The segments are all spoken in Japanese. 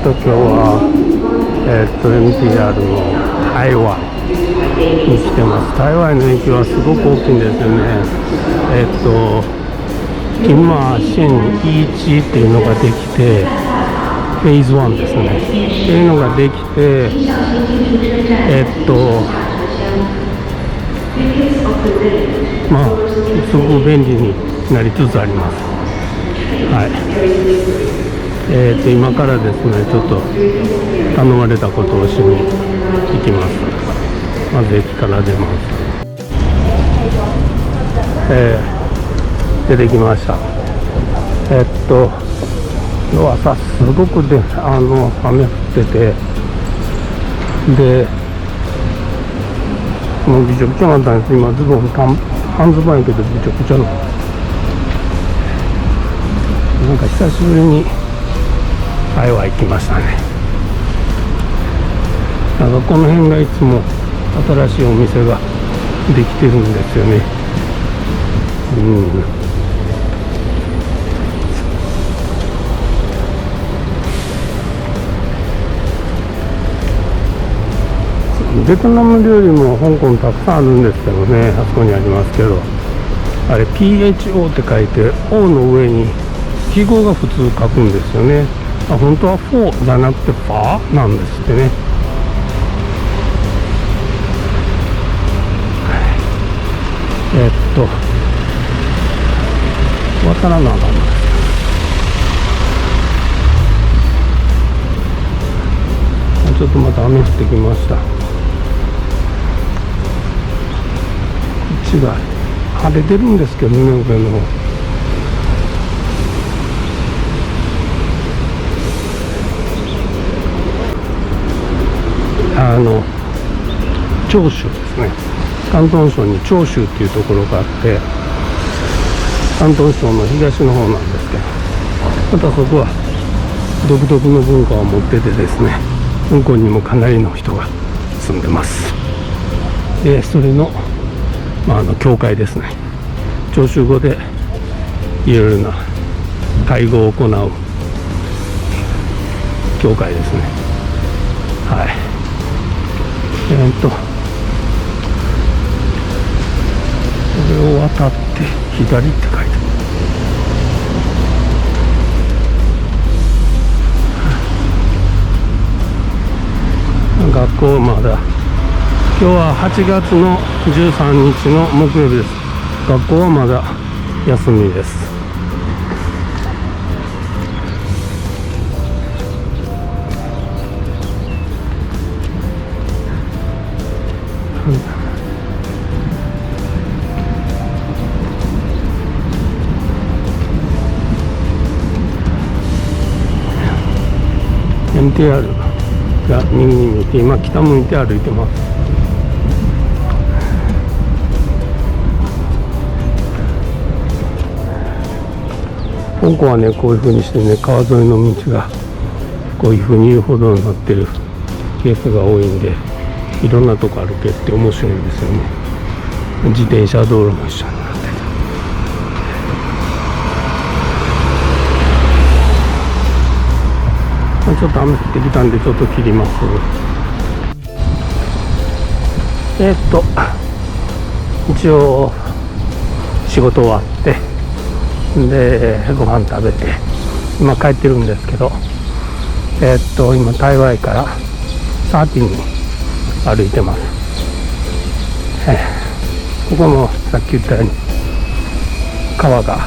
今日は、MTR の台湾に来てます。台湾の駅はすごく大きいんですよね。今、新1っていうのができて、フェーズ1ですね。っていうのができて、まあ、すごく便利になりつつあります。はい。今からですね、ちょっと頼まれたことをしに行きます。まず駅から出ます。出てきました。朝すごく雨降ってて、で、もうびちょびちょになったんです。今ズボン半ズボンやけどびちょびちょの。なんか久しぶりに台湾行きましたね。なんかこの辺がいつも新しいお店ができてるんですよね。ベトナム料理も香港たくさんあるんですけどね、あそこにありますけど、あれ PHO って書いて O の上に記号が普通書くんですよね。本当はフォーじゃなくてファーなんですってね。渡らなあかんのです。ちょっとまた雨降ってきました。こっちが晴れてるんですけどね、上の方。長州ですね。広東省に長州っていうところがあって、広東省の東の方なんですけど、またそこは独特の文化を持っててですね、香港にもかなりの人が住んでます。で、それの、教会ですね。長州語でいろいろな会合を行う教会ですね。はい。これを渡って左って書いてある。学校まだ今日は8月の13日の木曜日です。学校はまだ休みです。MTR が右に見えて、今北向いて歩いてます。香港はね、こういう風にしてね、川沿いの道がこういう風に遊歩道になってるケースが多いんで、いろんなとこ歩けって面白いんですよね。自転車道路も一緒になってて、ちょっと雨降ってきたんでちょっと切ります。一応仕事終わってでご飯食べて今帰ってるんですけど、今台湾から13に歩いてます。ここもさっき言ったように川が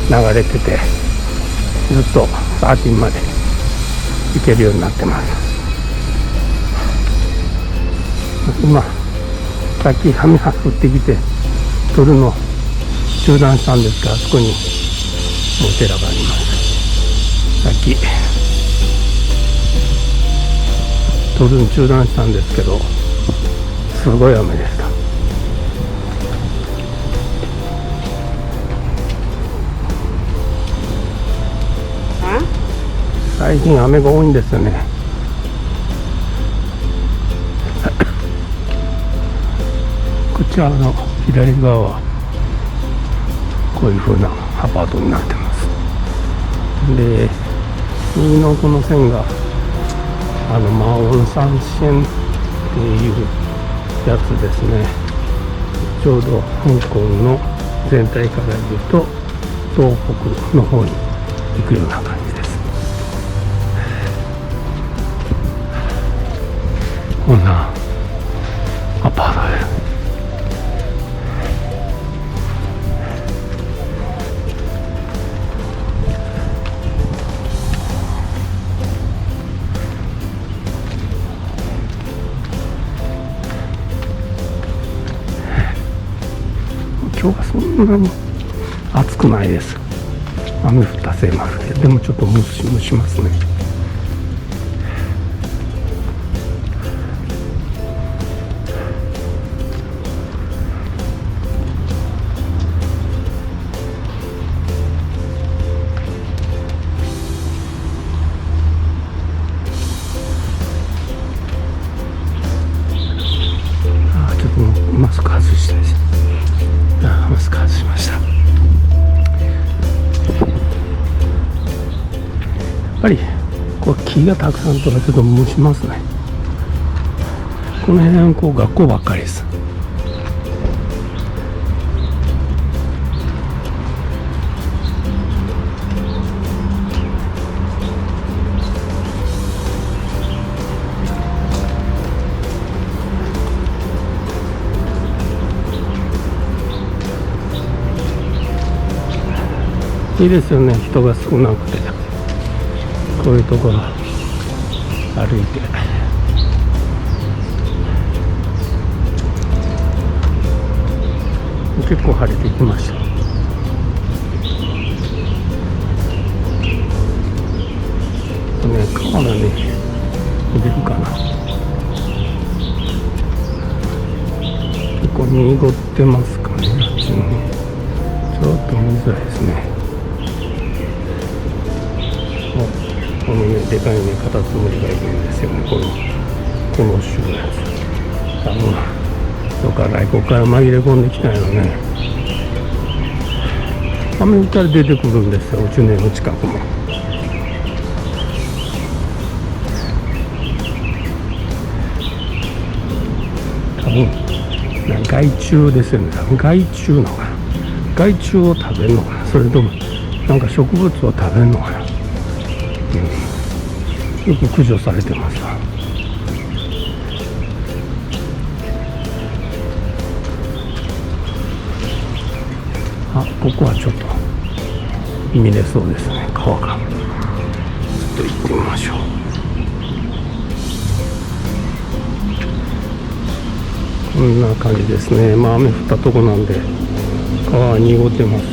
流れてて、ずっと13まで行けるようになってます。今さっき雨が降ってきて撮るの中断したんですが、あそこにお寺があります。さっき撮るの中断したんですけど、すごい雨でした。最近雨が多いんですよね。こちらの左側はこういう風なアパートになってます。で、右のこの線がマオンサンシェンっていうやつですね。ちょうど香港の全体から言うと東北の方に行くような感じです。こんなアパートです。今日はそんなに暑くないです。雨降ったせいもあるけど、でもちょっとムシムシしますね。ちょっとマスク外したいです。マスク外しました。やっぱりこう木がたくさんとかちょっと蒸しますね。この辺こう学校ばっかりです。いいですよね、人が少なくて、こういうところ歩いて。結構晴れてきました。川がね出るかな。結構濁ってますかね、あっちのね。ちょっと見づらいですね。このね、でかいね、カタツムリがいるんですよね、この種のやつ。どっからここから紛れ込んできたんやろね。雨降ったら出てくるんですよ、うちの家の近くも。多分害虫ですよね。多分害虫のかな。害虫を食べるのかな、それともなんか植物を食べるのかな。よく駆除されてますわ。ここはちょっと見れそうですね、川が。ちょっと行ってみましょう。こんな感じですね。雨降ったとこなんで川は濁ってます。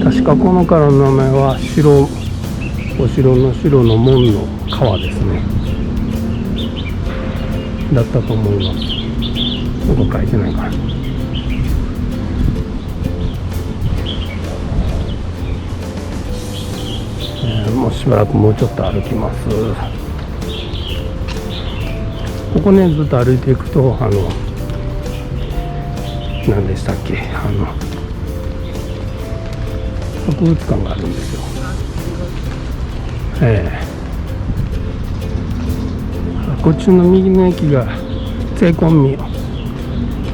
確かこの川の名前はお城の城の門の川ですね。だったと思います。ここ書いてないかな。もうしばらくもうちょっと歩きます。ここね、ずっと歩いていくと何でしたっけ、博物館があるんですよ。こっちの右の駅がセイコンミオっ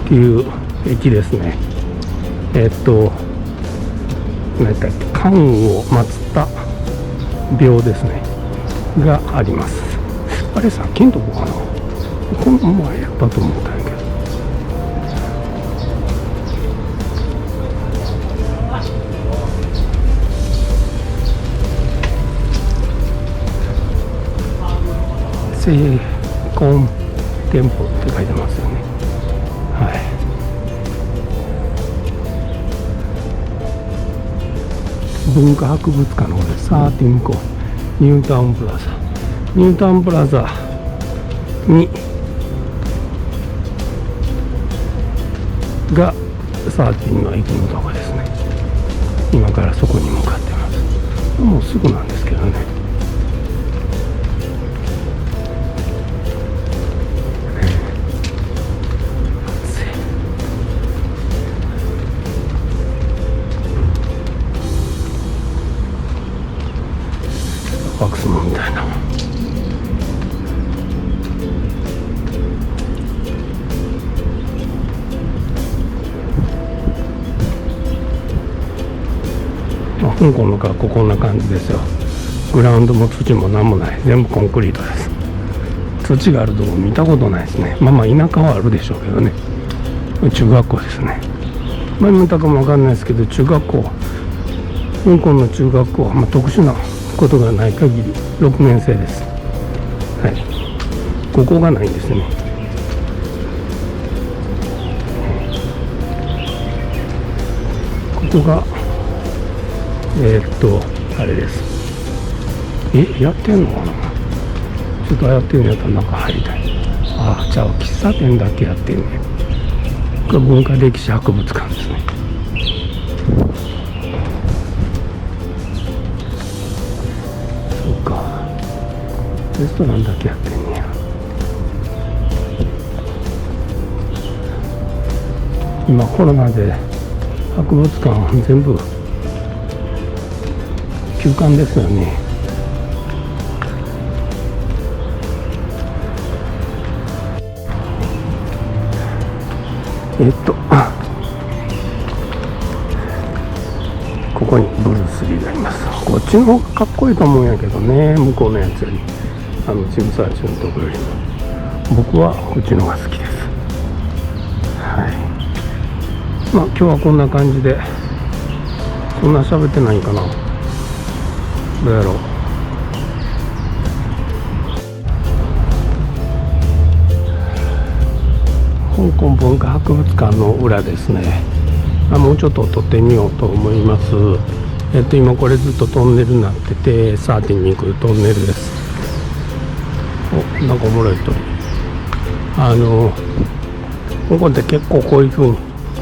ていう駅ですね。何だっけ、関羽を祀った廟ですねがあります。あれさっきんとこかな、この前やったと思ったんやけど。セイコン店舗って書いてますよね。はい。文化博物館の方です。13個ニュータウンプラザ。ニュータウンプラザにが13の駅のとこですね。今からそこに向かってます。もうすぐなんですけどね。スモみたいな。香港の学校こんな感じですよ。グラウンドも土も何もない、全部コンクリートです。土があるとこ見たことないですね。まあまあ田舎はあるでしょうけどね。中学校ですね。前も言ったかもわかんないですけど、中学校、香港の中学校は、特殊なことがない限り6年生です。はい、ここがないんですね。ここがあれです。やってんのかな。ちょっとやってんのやったら中入りたい。じゃあ喫茶店だけやってんね。これ文化歴史博物館ですね。そうか、レストランだけやってんねや。今コロナで博物館全部休館ですよね。ここにブルース・リーがいます。こっちの方がかっこいいと思うんやけどね、向こうのやつより、チムサーチュのところよりも。僕はこっちの方が好きです。はい。今日はこんな感じで、そんな喋ってないかな。どうやろう。香港文化博物館の裏ですね。もうちょっと撮ってみようと思います。今これずっとトンネルになってて、サーティンに行くトンネルです。なんかおもろい鳥。香港って結構こういう風に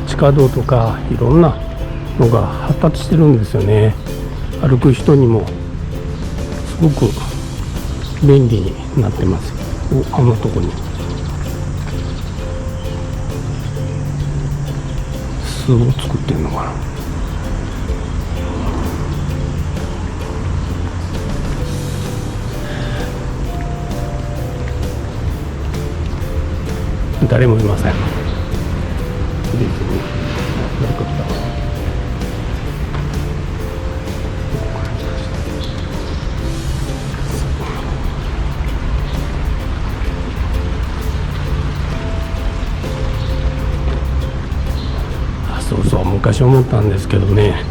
地下道とかいろんなのが発達してるんですよね。歩く人にもすごく便利になってます。あんなとこに巣を作ってんのかな。誰もいません。そうそう、昔思ったんですけどね、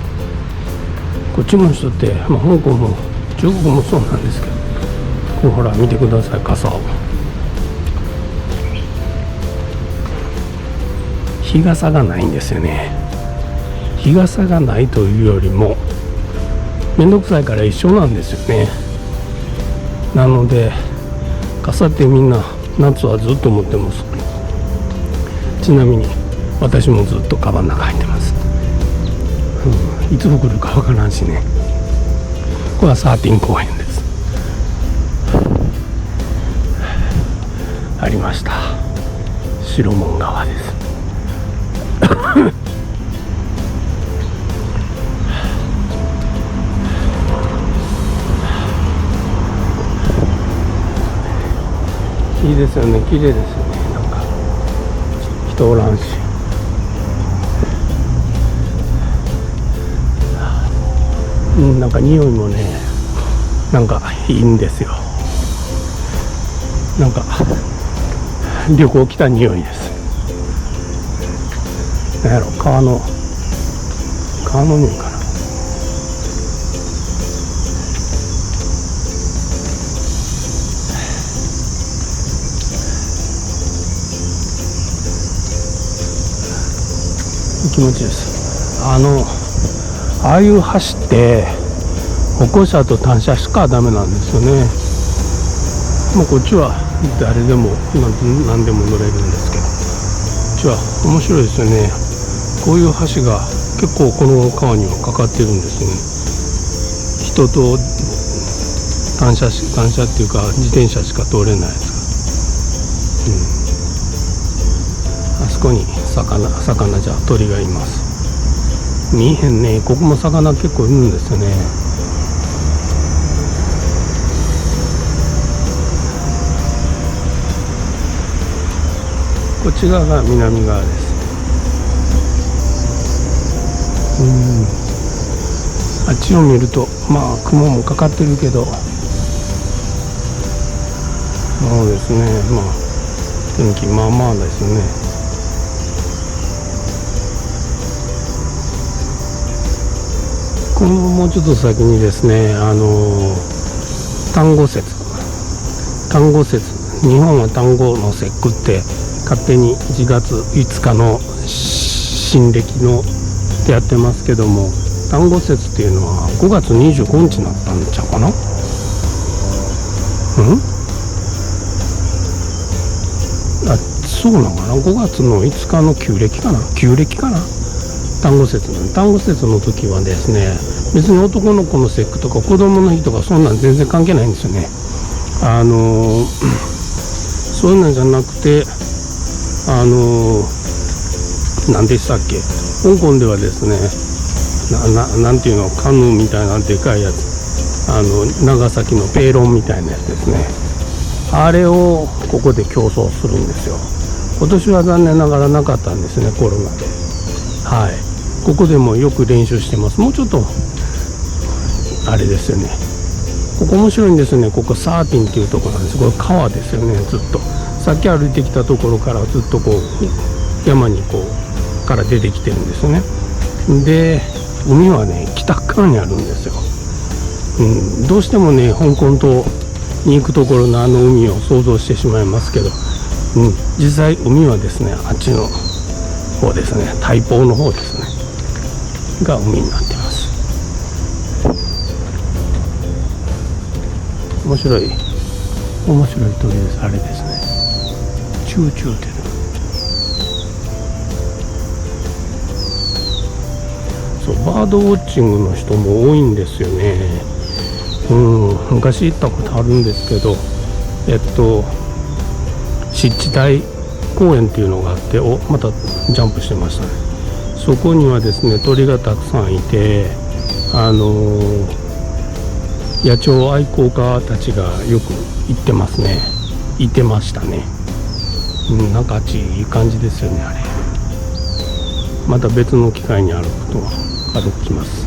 こっちの人って、香港も中国もそうなんですけど、ほら見てください、傘を。日傘がないんですよね。日傘がないというよりもめんどくさいから一緒なんですよね。なので傘ってみんな夏はずっと持ってます。ちなみに私もずっとカバンの中入ってます。いつ来るかわからんしね。これはサーティン公園です。ありました。白門川です。いいですよね、綺麗ですよね。なんか人おらんし、なんか匂いもね、なんかいいんですよ。なんか旅行来た匂いです。なんやろ、川の匂いかな。気持ちいいです。ああいう橋って歩行者と単車しかダメなんですよね。こっちは誰でも何でも乗れるんですけど、こっちは面白いですよね。こういう橋が結構この川にはかかってるんですよね。人と単車っていうか自転車しか通れないやつが、あそこに魚じゃ鳥がいます。見えへんね。ここも魚結構いるんですよね。こっち側が南側です。あっちを見るとまあ雲もかかってるけど、そうですね、まあ天気まあまあですね。このもうちょっと先にですね、端午節、日本は端午の節句って勝手に1月5日の新暦のってやってますけども、端午節っていうのは5月25日になったんちゃうかな。そうなのかな。5月の5日の旧暦かな。端午節の時はですね、別に男の子の節句とか子供の日とかそんなん全然関係ないんですよね。そういうのじゃなくて、何でしたっけ、香港ではですね、なんていうの、カヌーみたいなでかいやつ、長崎のペーロンみたいなやつですね、あれをここで競争するんですよ。今年は残念ながらなかったんですね、コロナで。はい、ここでもよく練習してます。もうちょっとあれですよね、ここ面白いんですよね。ここサーティンっていうところなんです。これ川ですよね。ずっとさっき歩いてきたところからずっとこう山にこうから出てきてるんですよね。で海はね北側にあるんですよ。どうしてもね香港島に行くところのあの海を想像してしまいますけど、実際海はですねあっちの方ですね、台北の方ですねが海になってます。面白い鳥です。あれですね、チューチューってそうバードウォッチングの人も多いんですよね。昔行ったことあるんですけど、湿地帯公園っていうのがあって、またジャンプしてましたね。そこにはですね鳥がたくさんいて、野鳥愛好家たちがよく行ってますね。いてましたね。なんかあっちいい感じですよね。あれまた別の機会に歩きます。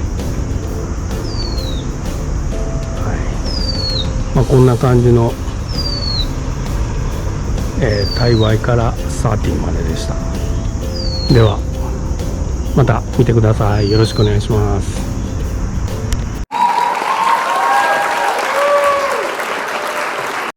こんな感じの、タイワイから13まででした。ではまた見てください。よろしくお願いします。